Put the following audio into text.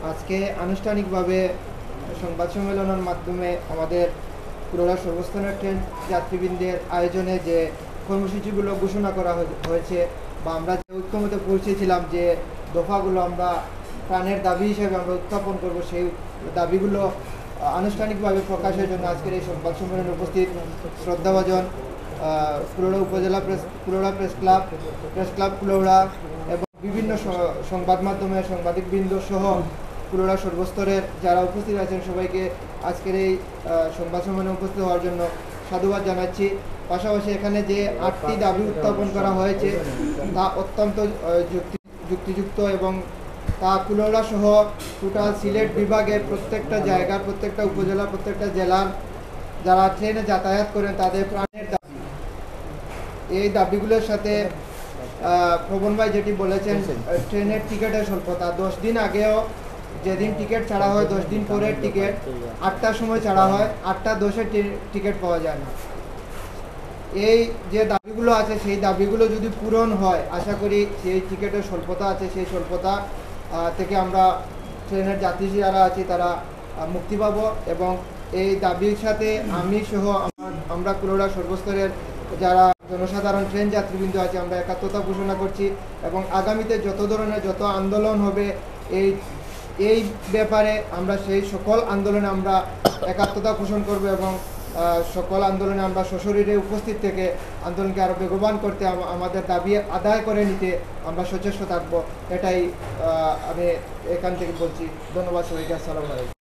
আজকে আনুষ্ঠানিকভাবে সংবাদ সম্মেলনের মাধ্যমে আমাদের পুরোলা সর্বস্তরের ট্রেন যাত্রীবৃন্দের আয়োজনে যে কর্মসূচিগুলো ঘোষণা করা হয়েছে বা আমরা যে ঐক্যমতে পৌঁছেছিলাম যে দফাগুলো আমরা প্রাণের দাবি হিসেবে আমরা উত্থাপন করব, সেই দাবিগুলো আনুষ্ঠানিকভাবে প্রকাশের জন্য আজকের এই সংবাদ সম্মেলনে উপস্থিত শ্রদ্ধাভাজন পুরোলা উপজেলা পুরোলা প্রেস ক্লাব পুরোলা এবং বিভিন্ন সংবাদ মাধ্যমের সাংবাদিকবৃন্দ সহ পুরোলা সর্বস্তরের যারা উপস্থিত আছেন সবাইকে আজকের এই সংবাদ সম্মেলনে উপস্থিত হওয়ার জন্য সাধুবাদ জানাচ্ছি। পাশাপাশি এখানে যে 8টি দাবি উত্থাপন করা হয়েছে তা অত্যন্ত যুক্তিযুক্ত এবং তা কুলোড়া সহ টোটাল সিলেট বিভাগের প্রত্যেকটা জায়গার প্রত্যেকটা উপজেলা প্রত্যেকটা জেলার যারা ট্রেনে যাতায়াত করেন তাদের প্রাণের দাবি। এই দাবিগুলোর সাথে প্রবণ ভাই যেটি বলেছেন, ট্রেনের টিকিটের স্বল্পতা, 10 দিন আগেও যেদিন টিকিট ছাড়া হয় 10 দিন পরের টিকিট 8টার সময় ছাড়া হয়, 8:10-এর টিকিট পাওয়া যায় না। এই যে দাবিগুলো আছে সেই দাবিগুলো যদি পূরণ হয় আশা করি সেই টিকিটের স্বল্পতা আছে সেই স্বল্পতা থেকে আমরা ট্রেনের যাত্রী যারা আছি তারা মুক্তি পাব এবং এই দাবির সাথে আমি সহ আমরা কুলোড়া সর্বস্তরের যারা জনসাধারণ ট্রেন যাত্রীবৃন্দ আছে আমরা একাত্মতা ঘোষণা করছি এবং আগামীতে যত ধরনের যত আন্দোলন হবে এই ব্যাপারে আমরা সেই সকল আন্দোলনে আমরা একাত্মতা ঘোষণা করব এবং সকল আন্দোলনে আমরা সশরীরে উপস্থিত থেকে আন্দোলনকে আরও বেগবান করতে আমাদের দাবি আদায় করে নিতে আমরা সচেষ্ট থাকব। এটাই আমি এখান থেকে বলছি। ধন্যবাদ সবাইকে। আসসালামু আলাইকুম।